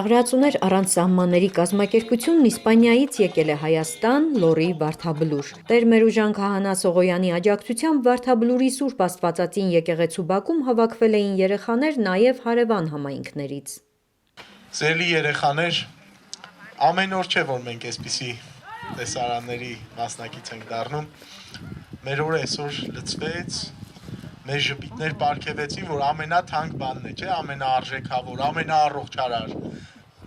Ծաղրածուներ առանց սահմանների կազմակերպությունն Իսպանիայից եկել է Հայաստան լոռի Վարդաբլուր։ Տեր Մերուժան Քահանա Սողոյանի աջակցությամբ Վարդաբլուրի Սուրբ Աստվածածին եկեղեցու բակում հավաքվել էին երեխաներ նաև հարևան համայնքներից։ Սիրելի երեխաներ, ամեն օր չէ, որ մենք այսպիսի տեսարանների մասնակից ենք դառնում։ Մեր օրը այսօր լցվեց, մեր ժպիտներ պարգևեցին, որ ամենաթանկ բանն է, չէ, ամենաարժեքավոր, ամենաառողջարար,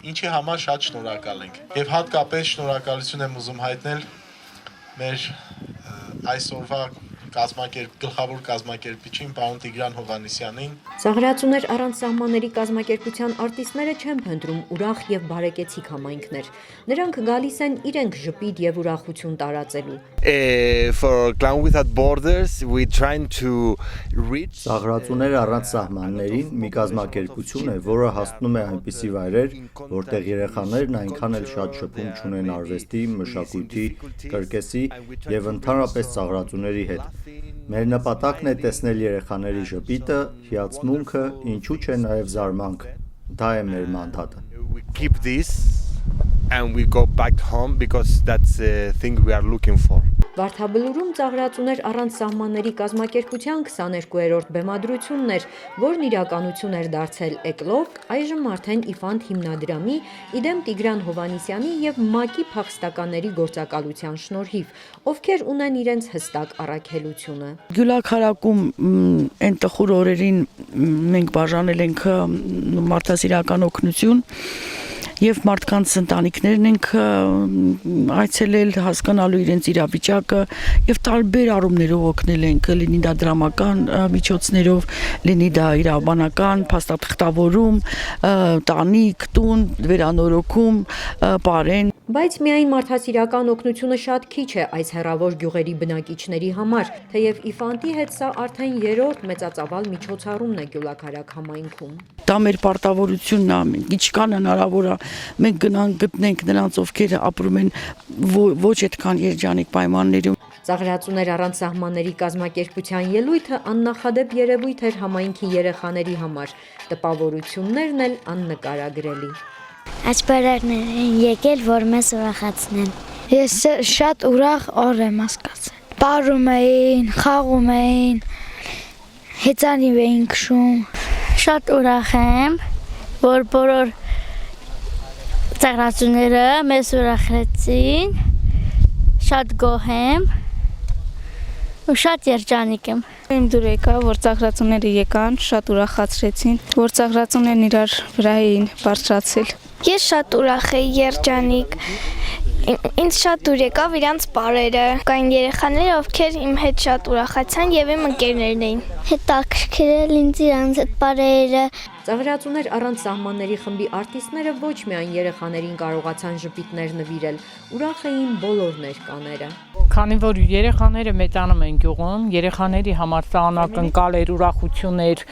ինչի համար շատ շնորհակալ ենք։ Եվ հատկապես շնորհակալություն եմ ուզում հայտնել մեր այսօրվա գլխավոր կազմակերպիչին, պարոն Տիգրան Հովհաննիսյանին։ Ծաղրածուներ առանց սահմանների կազմակերպության արտիստները չեն փնտրում ուրախ եւ բարեկեցիկ համայնքներ։ Նրանք գալիս են իրենք ժպիտ եւ ուրախություն տարածելու։ For Clown Without Borders, we trying to reach Ծաղրածուներ առանց սահմաններին մի կազմակերպություն է, որը հասնում է այնպիսի վայրեր, որտեղ երեխաներն այնքան էլ շատ շփում չունեն արվեստի, մշակույթի, կրկեսի եւ ընդհանրապես ծաղրածուների հետ։ Մեր նպատակն է տեսնել երեխաների ժպիտը, հիացմունքը, ինչու՞ չէ նաև զարմանքը։ Դա է մեր մանդատը։ We keep this and we go back home because that's the thing we are looking for. Վարդաբլուրում ծաղրածուներ առանց սահմանների կազմակերպության 22-րդ բեմադրությունն էր, որն իրականություն էր դարձել Էկլով, այժմ արդեն Իֆանտ հիմնադրամի, իդեմ Տիգրան Հովհաննիսյանի եւ ՄԱԿ-ի փախստականների գործակալության շնորհիվ, ովքեր ունեն իրենց հստակ առաքելությունը։ Գյուլաքարակում այն տխուր օրերին մենք բաժանել ենք մարդասիրական օգնություն եւ մարդկանց ընտանիքներն ենք այցելել հասկանալու իրենց իրավիճակը եւ տարբեր առումներով օգնել ենք, լինի դա դրամական միջոցներով, լինի դա իրավաբանական, փաստաթղթավորում, տանիք, տուն, վերանորոգում, պարեն։ Բայց միայն մարդասիրական օգնությունը շատ քիչ է այս հեռավոր գյուղերի բնակիչների համար, թեև Իֆանտի հետ սա արդեն երրորդ մեծածավալ միջոցառումն է Գյուլաքարակ համայնքում։ Դա մեր պարտավորությունն է, ինչքան հնարավոր է մենք գտնենք նրանց, ովքեր ապրում են ոչ այդքան երջանիկ պայմաններում։ Ծաղրածուներ առանց սահմանների կազմակերպության ելույթը աննախադեպ երևույթ էր համայնքի երեխաների համար, տպավորություններն էլ աննկարագրելի։ Այս բարերներ են եկել, որ մեզ ուրախացնեն։ Ես շատ ուրախ օր եմ հասկացել։ Պարում էին, խաղում էին, հեծանիվ էին քշում։ Շատ ուրախ եմ, որ բոլոր ծաղրածուները մեզ ուրախացին։ Շատ գոհ եմ ու շատ երջանիկ եմ։ Իմ դուր եկա, որ ծաղրածուները եկան, շատ ուրախացրեցին, որ ծաղրածուներն իրար վրա էին բարձրացել։ Ես շատ ուրախ եմ, երջանիկ։ Ինձ շատ դուր եկավ իրանց բարերը։ Կային երեխաներ, ովքեր իմ հետ շատ ուրախացան եւ իմ ընկերներն էին։ Հետաքրքրել ինձ իրանց այդ բարերը։ Ծաղրածուներ առանց սահմանների խմբի արտիստները ոչ միայն երեխաներին կարողացան ժպիտներ նվիրել, ուրախ էին բոլոր ներկաները։ Քանի որ երեխաները մեծանում են գյուղում, երեխաների համար սա անակնկալ էր, ուրախություն էր,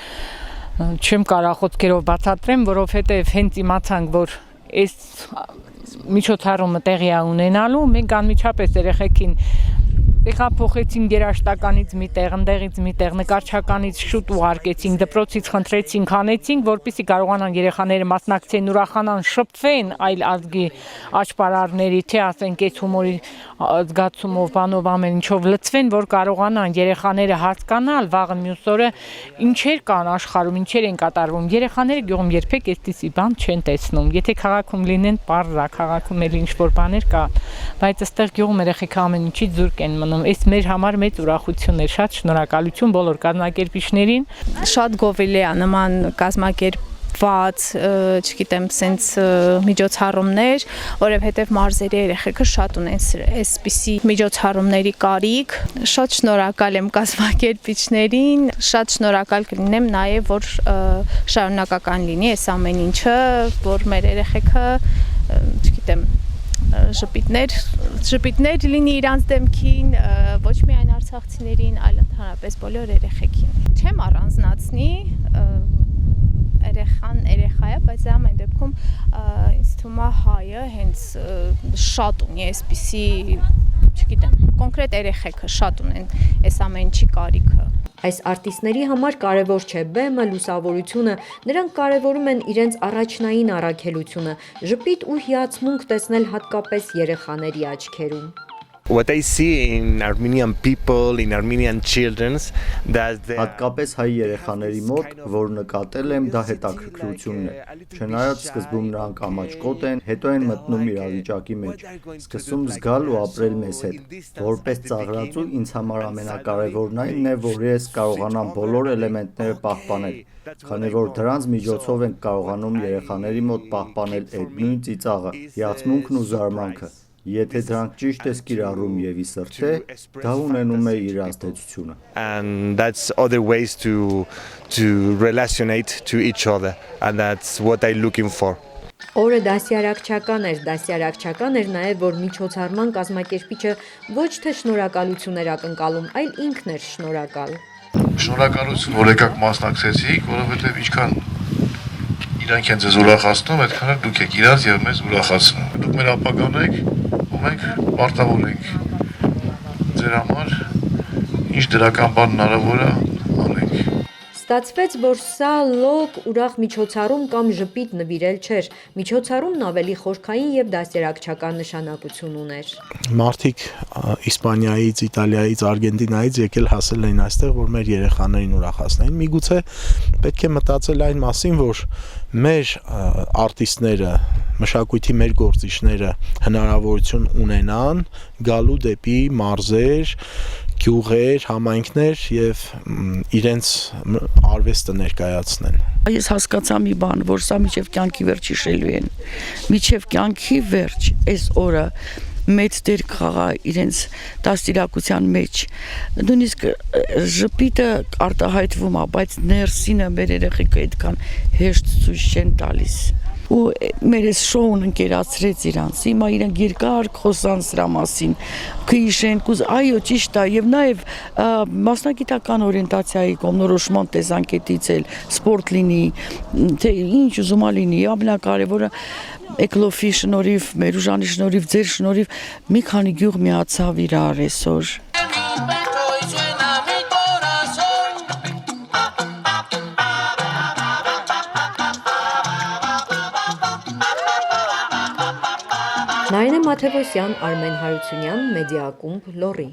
չեմ կարող խոսքերով բացատրեմ, որովհետև հենց իմացանք, որ այս միջոցառումը տեղի է ունենալու, մենք անմիջապես երեխեքին տեղափոխեցինք երաժշտականից մի տեղ, ընդեղից մի տեղ, նկարչականից շուտ ուղարկեցինք, դպրոցից խնդրեցինք, հանեցինք, որպեսզի կարողանան երեխաները մասնակցեն, ուրախանան, շփվեն այլ ազգի աճպարարների, թե ասենք այս հումորի զգացումով, բանով ամեն ինչով լցվեն, որ կարողանան երեխաները հասկանալ վաղը մյուս օրը ինչեր կան աշխարհում, ինչեր են կատարվում։ Երեխաները գյուղում երբեք այդպիսի բան չեն տեսնում։ Եթե քաղաքում լինեն, պարզ է, քաղաքում էլ ինչ-որ բաներ կա, բայց այստեղ գյուղում երեխեքը ամեն ինչից զուրկ են մնում։ Այս մեր համար մեծ ուրախություն է, շատ շնորհակալություն բոլոր կազմակերպիչներին։ Շատ գովելի է նման կազմակերպված, չգիտեմ, սենց միջոցառումներ, որովհետև մարզերի երեխեքը շատ ունեն այսպիսի միջոցառումների կարիք։ Շատ շնորհակալ եմ կազմակերպիչներին, շատ շնորհակալ կլինեմ նաև, որ շարունակական լինի այս ամեն ինչը, որ մեր երեխեքը, չգիտեմ, ժպիտներ լինի իրանց դեմքին, ոչ միայն արցախցիներին, այլ ընդհանրապես բոլոր երեխեքին։ Չեմ առանձնացնի, երեխան երեխա է, բայց ամեն դեպքում ինձ թվում է հայը հենց շատ ունի այսպիսի չգիտեմ, կոնկրետ երեխեքը շատ ունեն այս ամեն ինչի կարիքը։ Այս արտիստների համար կարևոր չէ բեմը, լուսավորությունը, նրանք կարևորում են իրենց առաջնային առաքելությունը՝ ժպիտ ու հիացմունք տեսնել հատկապես երեխաների աչքերում։ What I see in Armenian people, in Armenian children's, that Հատկապես հայ երեխաների մոտ, որ նկատել եմ, դա հետաքրքրությունն է։ Չնայած սկզբում նրանք ամաչկոտ են, հետո են մտնում իրավիճակի մեջ, սկսում զգալ ու ապրել մեզ հետ։ Որպես ծաղրածու ինձ համար ամենակարևորն այն է, որ ես կարողանամ բոլոր էլեմենտները պահպանել, քանի որ դրանց միջոցով ենք կարողանում երեխաների մոտ պահպանել այդ նույն ծիծաղը, հիացմունքն ու զարմանքը։ Եթե դրանք ճիշտ ես կիրառում եւ ի սրտե, դա ունենում է իր ազդեցությունը։ and that's other ways to relationate to each other, and that's what I'm looking for. Օրը դասյարակչական էր նաև, որ միջոցառման կազմակերպիչը ոչ թե շնորհակալություն էր ակնկալում, այլ ինքն էր շնորհակալ։ Շնորհակալություն, որ եկաք մասնակցեցիք, որովհետև ինչքան իրանք են ձեզ ուրախացնում, այդքան էլ դուք եք իրաց եւ մեզ ուրախացնում։ Դուք մեր ապագան եք, ու մենք պարտավոր ենք ձեր համար ինչ դրական բան հնարավոր է անենք։ Ստացվեց, որ սա լոկ ուրախ միջոցառում կամ ժպիտ նվիրել չէր, միջոցառումն ավելի խորքային եւ դասյարակչական նշանակություն ուներ։ Մարդիկ Իսպանիայից, Իտալիայից, Արգենտինայից եկել հասել էին այստեղ, որ մեր երեխաներին ուրախացնեն։ Միգուցե պետք է մտածել այն մասին, որ մեր արտիստները, մշակույթի մեր գործիչները հնարավորություն ունենան գալու դեպի մարզեր, գյուղեր, համայնքներ եւ իրենց արվեստը ներկայացնեն։ Ես հասկացա մի բան, որ սա միջև կյանքի վերջ հիշելու են։ Միջև կյանքի վերջ այս օրը մեծ դեր կխաղա իրենց դաստիարակության մեջ։ Նույնիսկ ժպիտը արտահայտվում է, բայց ներսինը մեր երեխեքը այդքան հեշտ ցույց չեն տալիս։ Ու մեր այս շոուն ընկերացրեց իրանց։ Հիմա իրենք երկար խոսան սրա մասին, քիշեն, այո, ճիշտ է, եւ նաեւ մասնագիտական օրիենտացիայի կողմնորոշման տեսանկյունից էլ սպորտ լինի, թե ինչ ուզում լինի, ամենակարևորը Էկլոֆի շնորհիվ, մեր ուժանի շնորհիվ, ձեր շնորհիվ մի քանի գյուղ միացավ իրար այսօր։ Նայինե Մաթևոսյան, Արմեն Հարությունյան, Մեդիակումբ, Լոռի։